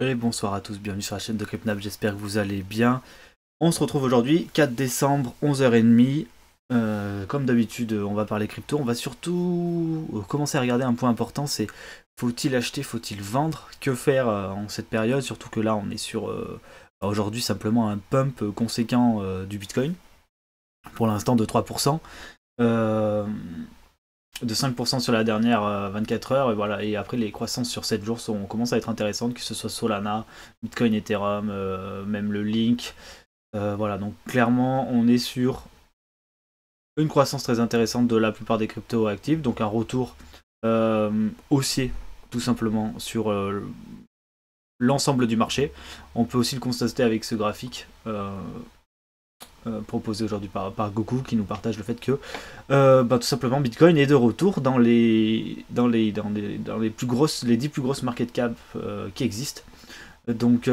Et bonsoir à tous, bienvenue sur la chaîne de Crypnap, j'espère que vous allez bien. On se retrouve aujourd'hui, 4 décembre, 11h30. Comme d'habitude, on va parler crypto. On va surtout commencer à regarder un point important, c'est faut-il acheter, faut-il vendre? Que faire en cette période? Surtout que là, on est sur aujourd'hui simplement un pump conséquent du Bitcoin, pour l'instant de 3%. Euh, de 5% sur la dernière 24 heures, et voilà. Et après, les croissances sur 7 jours commencent à être intéressantes, que ce soit Solana, Bitcoin, Ethereum, même le Link. Voilà, donc clairement, on est sur une croissance très intéressante de la plupart des cryptos actifs, donc un retour haussier, tout simplement, sur l'ensemble du marché. On peut aussi le constater avec ce graphique. Proposé aujourd'hui par Goku, qui nous partage le fait que tout simplement Bitcoin est de retour dans les 10 plus grosses market cap qui existent. Donc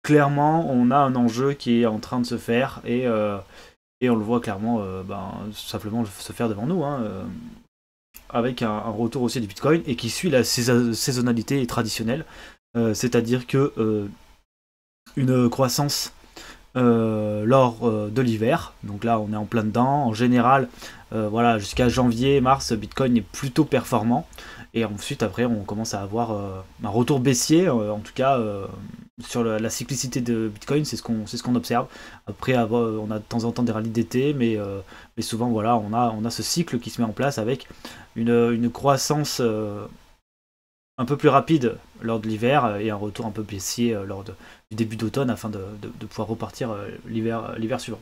clairement on a un enjeu qui est en train de se faire, et on le voit clairement simplement se faire devant nous, hein, avec un retour aussi du Bitcoin, et qui suit la saisonnalité traditionnelle, c'est-à-dire que une croissance lors de l'hiver. Donc là, on est en plein dedans. En général, voilà, jusqu'à janvier, mars, Bitcoin est plutôt performant. Et ensuite, après, on commence à avoir un retour baissier, en tout cas sur la cyclicité de Bitcoin, c'est ce qu'on observe. Après, on a de temps en temps des rallyes d'été, mais souvent, voilà, on a ce cycle qui se met en place avec une croissance un peu plus rapide lors de l'hiver, et un retour un peu baissier du début d'automne, afin de pouvoir repartir l'hiver suivant.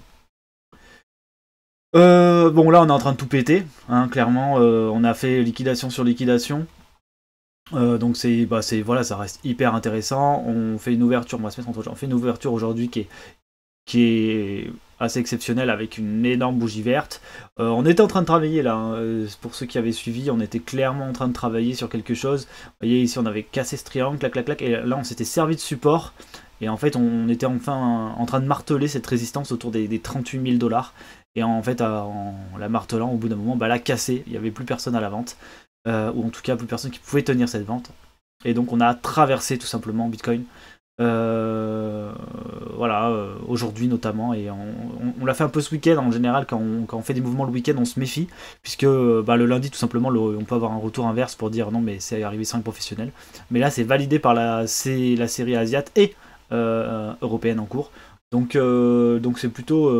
Bon, là on est en train de tout péter, hein, clairement. On a fait liquidation sur liquidation. Donc voilà, ça reste hyper intéressant. On fait une ouverture, on va se mettre entre, on fait une ouverture aujourd'hui qui est assez exceptionnel, avec une énorme bougie verte. On était en train de travailler là, hein. Pour ceux qui avaient suivi, on était clairement en train de travailler sur quelque chose. Vous voyez ici, on avait cassé ce triangle, clac clac clac, et là on s'était servi de support. Et en fait, on était enfin en train de marteler cette résistance autour des 38 000 dollars. Et en fait, en la martelant, au bout d'un moment, elle a cassé. Il n'y avait plus personne à la vente, ou en tout cas plus personne qui pouvait tenir cette vente. Et donc on a traversé tout simplement Bitcoin. Voilà, aujourd'hui notamment, et on l'a fait un peu ce week-end. En général, quand on fait des mouvements le week-end, on se méfie, puisque le lundi, tout simplement, on peut avoir un retour inverse pour dire non, mais c'est arrivé 5 professionnels. Mais là, c'est validé par la série asiate et européenne en cours. Donc c'est plutôt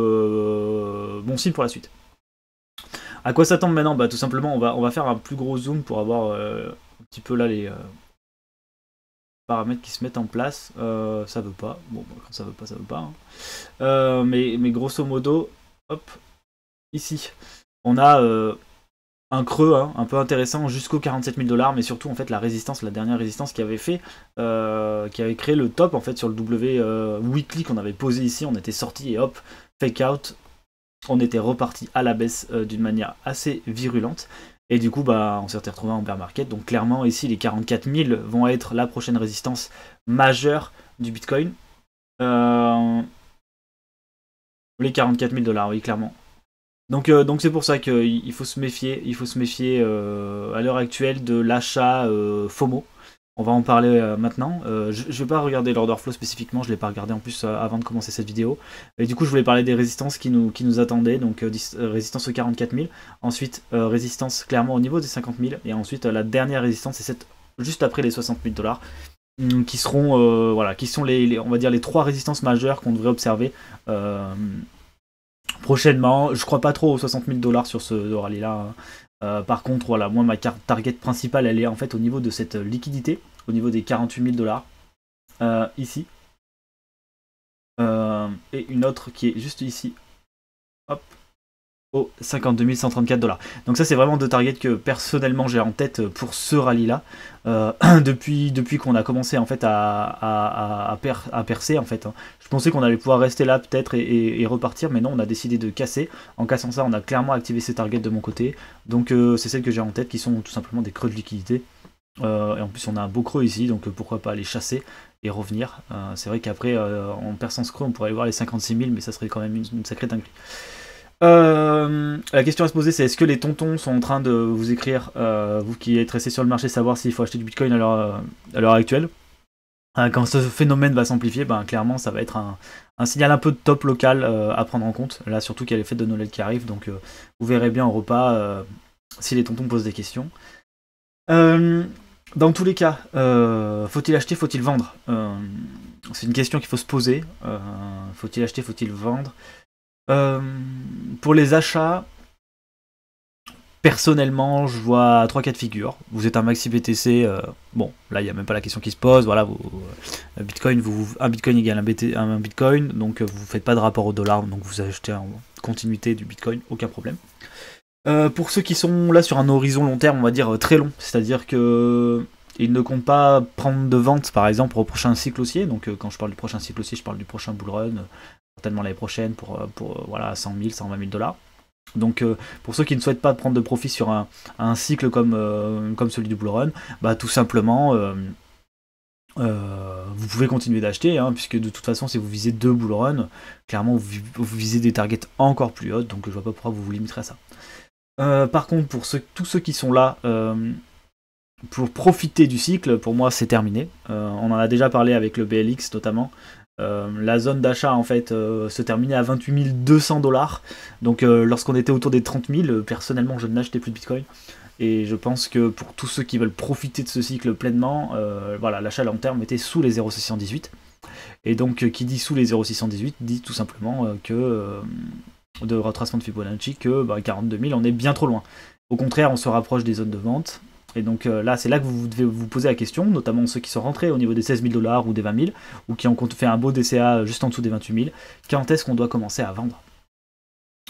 bon signe pour la suite. À quoi s'attendre maintenant? Tout simplement, on va faire un plus gros zoom pour avoir un petit peu là les paramètres qui se mettent en place. Ça veut pas. Bon, quand ça veut pas. Hein. Mais grosso modo, hop, ici, on a un creux, hein, un peu intéressant jusqu'aux 47 000 dollars, mais surtout en fait la dernière résistance qui avait créé le top en fait sur le W weekly qu'on avait posé ici. On était sorti et hop, fake out. On était reparti à la baisse d'une manière assez virulente. Et du coup, on s'est retrouvé en bear market. Donc clairement, ici, les 44 000 vont être la prochaine résistance majeure du Bitcoin. Les 44 000 dollars, oui, clairement. Donc c'est pour ça qu'il faut se méfier. Il faut se méfier à l'heure actuelle de l'achat FOMO. On va en parler maintenant. Je vais pas regarder l'order flow spécifiquement, je l'ai pas regardé en plus avant de commencer cette vidéo. Et du coup, je voulais parler des résistances qui nous attendaient. Donc résistance aux 44 000. Ensuite, résistance clairement au niveau des 50 000. Et ensuite, la dernière résistance, c'est cette juste après les 60 000 dollars. Qui seront, qui sont on va dire les 3 résistances majeures qu'on devrait observer prochainement. Je crois pas trop aux 60 000 dollars sur ce rallye-là, hein. Par contre, voilà, moi ma target principale, elle est en fait au niveau de cette liquidité, au niveau des 48 000 dollars, ici. Et une autre qui est juste ici, hop, aux 52 134 dollars. Donc ça, c'est vraiment 2 targets que personnellement j'ai en tête pour ce rallye-là. Depuis qu'on a commencé en fait à percer en fait, hein. Je pensais qu'on allait pouvoir rester là peut-être et repartir, mais non, on a décidé de casser. En cassant ça, on a clairement activé ces targets de mon côté. Donc c'est celles que j'ai en tête, qui sont tout simplement des creux de liquidité. Et en plus on a un beau creux ici, donc pourquoi pas aller chasser et revenir. C'est vrai qu'après en perçant ce creux, on pourrait aller voir les 56 000, mais ça serait quand même une sacrée dinguerie. La question à se poser, c'est est-ce que les tontons sont en train de vous écrire, vous qui êtes restés sur le marché, savoir s'il faut acheter du Bitcoin à l'heure actuelle? Quand ce phénomène va s'amplifier, ben, clairement ça va être un signal un peu de top local à prendre en compte. Là surtout qu'il y a les fêtes de Noël qui arrivent, donc vous verrez bien au repas si les tontons posent des questions. Dans tous les cas, faut-il acheter, faut-il vendre? C'est une question qu'il faut se poser. Faut-il acheter, faut-il vendre? Pour les achats, personnellement, je vois 3 cas de figure. Vous êtes un maxi BTC, bon, là il n'y a même pas la question qui se pose. Voilà, Bitcoin, un Bitcoin égale un Bitcoin, donc vous ne faites pas de rapport au dollar, donc vous achetez en continuité du Bitcoin, aucun problème. Pour ceux qui sont là sur un horizon long terme, on va dire très long, c'est-à-dire que ils ne comptent pas prendre de vente, par exemple, au prochain cycle haussier. Donc quand je parle du prochain cycle haussier, je parle du prochain bull run, certainement l'année prochaine pour voilà, 100 000, 120 000 $. Donc pour ceux qui ne souhaitent pas prendre de profit sur un cycle comme celui du bull run, bah, tout simplement vous pouvez continuer d'acheter, hein, puisque de toute façon si vous visez 2 bull run, clairement vous visez des targets encore plus hautes, donc je vois pas pourquoi vous vous limiterez à ça. Par contre, pour tous ceux qui sont là pour profiter du cycle, pour moi c'est terminé. On en a déjà parlé avec le BLX notamment. La zone d'achat en fait se terminait à 28 200 $. Donc lorsqu'on était autour des 30 000, personnellement je n'achetais plus de Bitcoin. Et je pense que pour tous ceux qui veulent profiter de ce cycle pleinement, voilà, l'achat à long terme était sous les 0,618. Et donc qui dit sous les 0,618 dit tout simplement que de retracement de Fibonacci que 42 000 on est bien trop loin. Au contraire, on se rapproche des zones de vente. Et donc là, c'est là que vous devez vous poser la question, notamment ceux qui sont rentrés au niveau des 16 000 $ ou des 20 000, ou qui ont fait un beau DCA juste en dessous des 28 000. Quand est-ce qu'on doit commencer à vendre?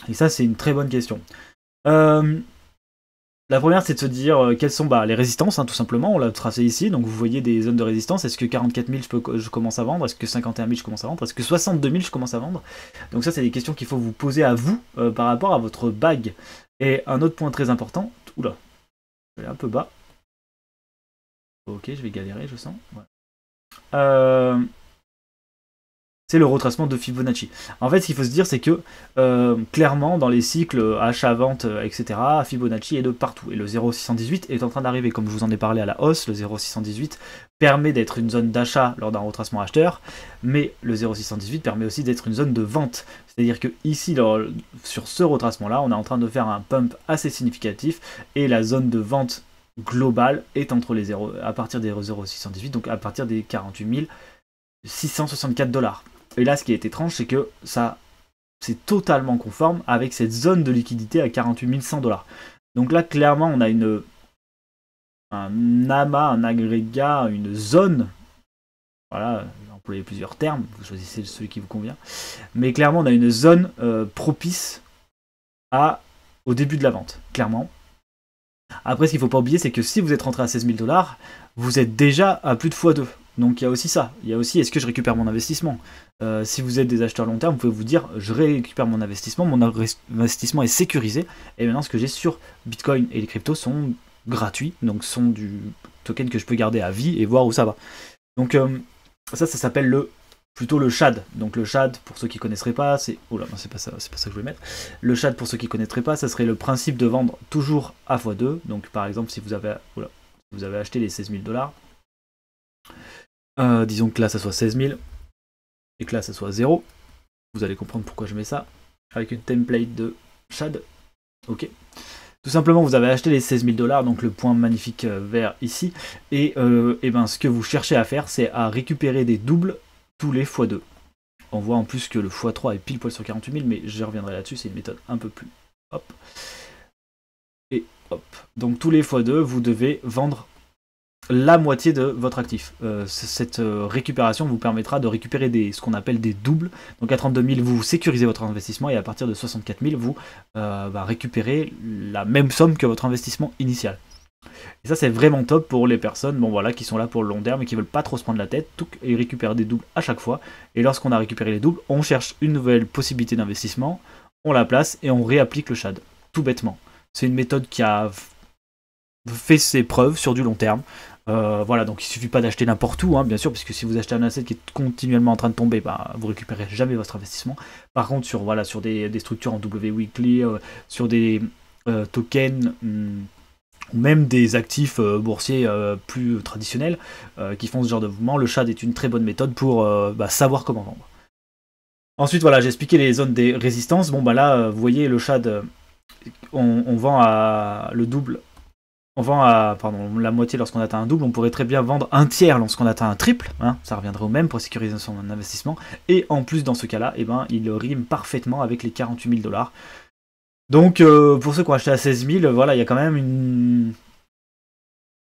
Et ça, c'est une très bonne question. La première, c'est de se dire quelles sont les résistances, hein, tout simplement. On l'a tracé ici, donc vous voyez des zones de résistance. Est-ce que 44 000 je commence à vendre? Est-ce que 51 000 je commence à vendre? Est-ce que 62 000 je commence à vendre? Donc ça, c'est des questions qu'il faut vous poser à vous par rapport à votre bague. Et un autre point très important, oula, je vais aller un peu bas. Ok, je vais galérer, je sens. Voilà. C'est le retracement de Fibonacci. En fait, ce qu'il faut se dire, c'est que clairement, dans les cycles achat-vente, etc., Fibonacci est de partout. Et le 0,618 est en train d'arriver. Comme je vous en ai parlé à la hausse, le 0,618 permet d'être une zone d'achat lors d'un retracement acheteur, mais le 0,618 permet aussi d'être une zone de vente. C'est-à-dire que ici, sur ce retracement-là, on est en train de faire un pump assez significatif, et la zone de vente globale est à partir des 0,618, donc à partir des 48 664 $. Et là, ce qui est étrange, c'est que ça, c'est totalement conforme avec cette zone de liquidité à 48 100 $. Donc là, clairement, on a un amas, un agrégat, une zone. Voilà, j'ai employé plusieurs termes, vous choisissez celui qui vous convient. Mais clairement, on a une zone propice au début de la vente, clairement. Après, ce qu'il ne faut pas oublier, c'est que si vous êtes rentré à 16 000 $, vous êtes déjà à plus de x2. Donc il y a aussi ça. Il y a aussi, est-ce que je récupère mon investissement? Si vous êtes des acheteurs long terme, vous pouvez vous dire, je récupère mon investissement est sécurisé. Et maintenant, ce que j'ai sur Bitcoin et les cryptos sont gratuits, donc sont du token que je peux garder à vie et voir où ça va. Donc ça s'appelle plutôt le SHAD. Donc le SHAD, pour ceux qui ne connaisseraient pas, c'est... Oh là, c'est pas ça que je voulais mettre. Le SHAD, pour ceux qui ne connaîtraient pas, ça serait le principe de vendre toujours à x2. Donc par exemple, si vous avez acheté les 16 000 $, disons que là ça soit 16 000 et que là ça soit 0. Vous allez comprendre pourquoi je mets ça. Avec une template de SHAD. Ok. Tout simplement, vous avez acheté les 16 000 $, donc le point magnifique vert ici. Et ce que vous cherchez à faire, c'est à récupérer des doubles tous les x2. On voit en plus que le x3 est pile poil sur 48 000, mais je reviendrai là-dessus, c'est une méthode un peu plus... Hop. Et hop. Donc tous les x2, vous devez vendre la moitié de votre actif. Cette récupération vous permettra de récupérer ce qu'on appelle des doubles. Donc à 32 000, vous sécurisez votre investissement et à partir de 64 000, vous récupérez la même somme que votre investissement initial. Et ça, c'est vraiment top pour les personnes qui sont là pour le long terme et qui veulent pas trop se prendre la tête. Ils récupèrent des doubles à chaque fois. Et lorsqu'on a récupéré les doubles, on cherche une nouvelle possibilité d'investissement, on la place et on réapplique le SHAD. Tout bêtement. C'est une méthode qui a fait ses preuves sur du long terme. Voilà, donc il suffit pas d'acheter n'importe où, hein, bien sûr, parce que si vous achetez un asset qui est continuellement en train de tomber, vous récupérez jamais votre investissement. Par contre, sur des structures en W weekly, sur des tokens ou même des actifs boursiers plus traditionnels qui font ce genre de mouvement, le SHAD est une très bonne méthode pour savoir comment vendre. Ensuite, voilà, j'ai expliqué les zones des résistances. Bon, bah là, vous voyez, le SHAD, on vend à le double. On vend à la moitié lorsqu'on atteint un double. On pourrait très bien vendre un tiers lorsqu'on atteint un triple. Hein, ça reviendrait au même pour sécuriser son investissement. Et en plus, dans ce cas-là, il rime parfaitement avec les 48 000 $. Donc, pour ceux qui ont acheté à 16 000, voilà, il y a quand même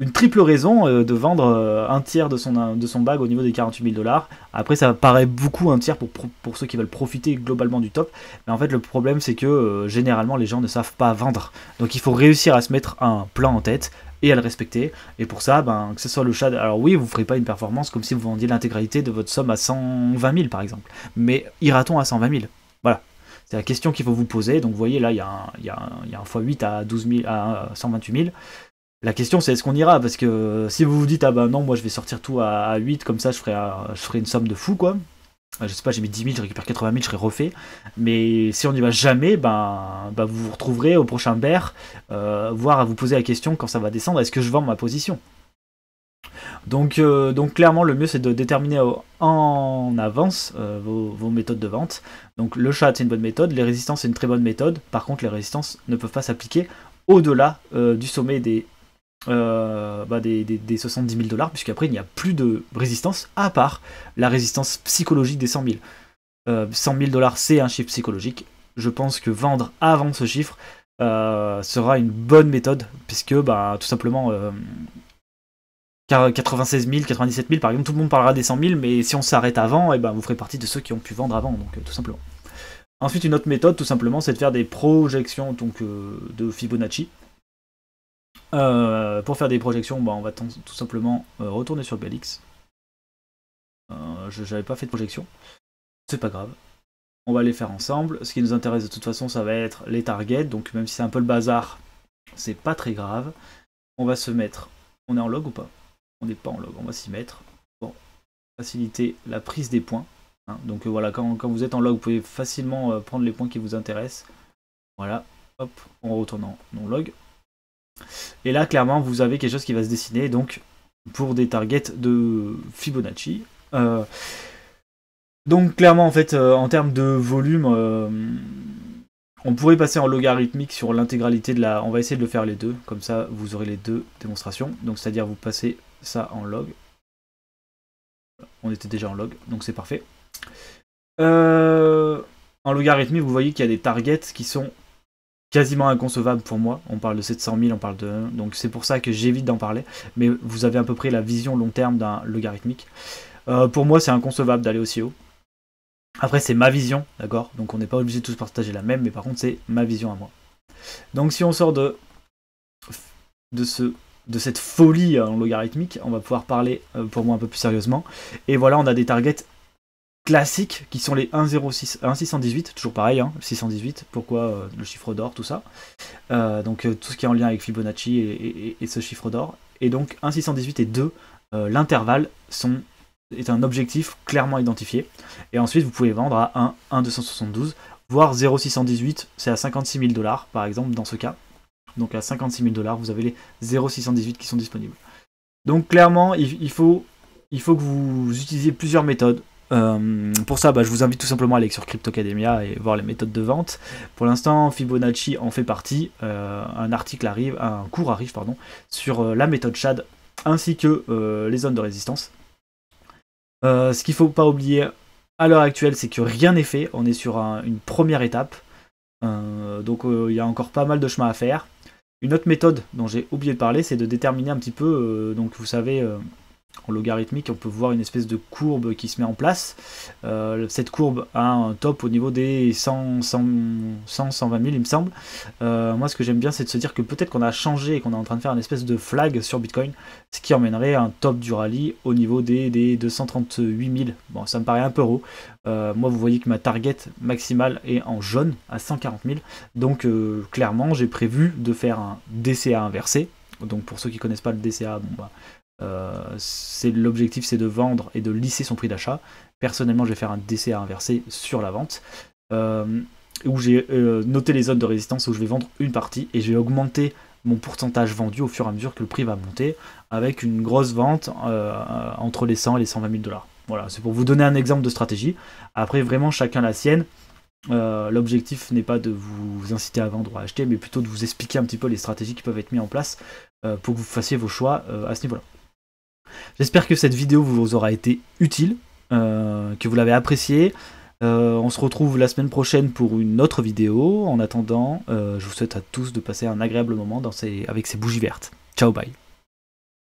une triple raison de vendre un tiers de son bag au niveau des 48 000 $. Après, ça paraît beaucoup un tiers pour ceux qui veulent profiter globalement du top. Mais en fait, le problème, c'est que généralement, les gens ne savent pas vendre. Donc, il faut réussir à se mettre un plan en tête et à le respecter. Et pour ça, que ce soit le SHAD. Alors, oui, vous ne ferez pas une performance comme si vous vendiez l'intégralité de votre somme à 120 000 par exemple. Mais ira-t-on à 120 000 ? Voilà. C'est la question qu'il faut vous poser. Donc, vous voyez, là, il y a un x8 à 128 000. La question c'est est-ce qu'on ira, parce que si vous vous dites ah bah non moi je vais sortir tout à 8 comme ça je ferai une somme de fou quoi. Je sais pas, j'ai mis 10 000, je récupère 80 000, je serai refait. Mais si on n'y va jamais, vous vous retrouverez au prochain bear, voire à vous poser la question quand ça va descendre, est-ce que je vends ma position ? Donc clairement le mieux c'est de déterminer en avance vos méthodes de vente. Donc le SHAD c'est une bonne méthode, les résistances c'est une très bonne méthode, par contre les résistances ne peuvent pas s'appliquer au-delà du sommet des 70 000 $, puisqu'après il n'y a plus de résistance à part la résistance psychologique des 100 000. 100 000 $ c'est un chiffre psychologique. Je pense que vendre avant ce chiffre sera une bonne méthode, puisque tout simplement 96 000, 97 000 par exemple, tout le monde parlera des 100 000, mais si on s'arrête avant, vous ferez partie de ceux qui ont pu vendre avant, donc tout simplement. Ensuite, une autre méthode, tout simplement, c'est de faire des projections de Fibonacci. Pour faire des projections, on va tout simplement retourner sur le BLX. J'avais pas fait de projection, c'est pas grave. On va les faire ensemble. Ce qui nous intéresse de toute façon, ça va être les targets. Donc même si c'est un peu le bazar, c'est pas très grave. On va se mettre. On est en log ou pas ? On n'est pas en log, on va s'y mettre. Bon, faciliter la prise des points. Hein. Donc voilà, quand vous êtes en log, vous pouvez facilement prendre les points qui vous intéressent. Voilà, hop, on retourne en non-log. Et là, clairement, vous avez quelque chose qui va se dessiner, donc pour des targets de Fibonacci. Donc clairement, en fait, en termes de volume, on pourrait passer en logarithmique sur l'intégralité de la... On va essayer de le faire les deux, comme ça, vous aurez les deux démonstrations. Donc c'est-à-dire, vous passez ça en log. On était déjà en log, donc c'est parfait. En logarithmique, vous voyez qu'il y a des targets qui sont quasiment inconcevable pour moi. On parle de 700 000, on parle de 1. Donc c'est pour ça que j'évite d'en parler. Mais vous avez à peu près la vision long terme d'un logarithmique. Pour moi, c'est inconcevable d'aller aussi haut. Après, c'est ma vision, d'accord ? Donc on n'est pas obligé de tous partager la même, mais par contre, c'est ma vision à moi. Donc si on sort de cette folie en logarithmique, on va pouvoir parler pour moi un peu plus sérieusement. Et voilà, on a des targets classiques qui sont les 1,618, toujours pareil, 618, pourquoi le chiffre d'or, tout ça. Donc tout ce qui est en lien avec Fibonacci et ce chiffre d'or. Et donc 1,618 et 2, l'intervalle est un objectif clairement identifié. Et ensuite vous pouvez vendre à 1,272, voire 0,618, c'est à 56 000 $ par exemple dans ce cas. Donc à 56 000 $, vous avez les 0,618 qui sont disponibles. Donc clairement, il faut que vous utilisiez plusieurs méthodes. Pour ça, je vous invite tout simplement à aller sur Cryptocademia et voir les méthodes de vente. Pour l'instant, Fibonacci en fait partie. Un cours arrive sur la méthode SHAD ainsi que les zones de résistance. Ce qu'il ne faut pas oublier à l'heure actuelle, c'est que rien n'est fait. On est sur une première étape. Donc il y a encore pas mal de chemin à faire. Une autre méthode dont j'ai oublié de parler, c'est de déterminer un petit peu, donc vous savez, en logarithmique, on peut voir une espèce de courbe qui se met en place. Cette courbe a un top au niveau des 120 000, il me semble. Moi, ce que j'aime bien, c'est de se dire que peut-être qu'on a changé et qu'on est en train de faire une espèce de flag sur Bitcoin, ce qui emmènerait un top du rallye au niveau des 238 000. Bon, ça me paraît un peu haut. Moi, vous voyez que ma target maximale est en jaune à 140 000. Donc, clairement, j'ai prévu de faire un DCA inversé. Donc, pour ceux qui ne connaissent pas le DCA, l'objectif c'est de vendre et de lisser son prix d'achat. Personnellement, je vais faire un DCA inversé sur la vente où j'ai noté les zones de résistance où je vais vendre une partie et je vais augmenter mon pourcentage vendu au fur et à mesure que le prix va monter, avec une grosse vente entre les 100 et les 120 000 $. Voilà, c'est pour vous donner un exemple de stratégie. Après, vraiment, chacun la sienne. L'objectif n'est pas de vous inciter à vendre ou à acheter, mais plutôt de vous expliquer un petit peu les stratégies qui peuvent être mises en place pour que vous fassiez vos choix à ce niveau-là. J'espère que cette vidéo vous aura été utile, que vous l'avez appréciée. On se retrouve la semaine prochaine pour une autre vidéo. En attendant, je vous souhaite à tous de passer un agréable moment avec ces bougies vertes. Ciao, bye.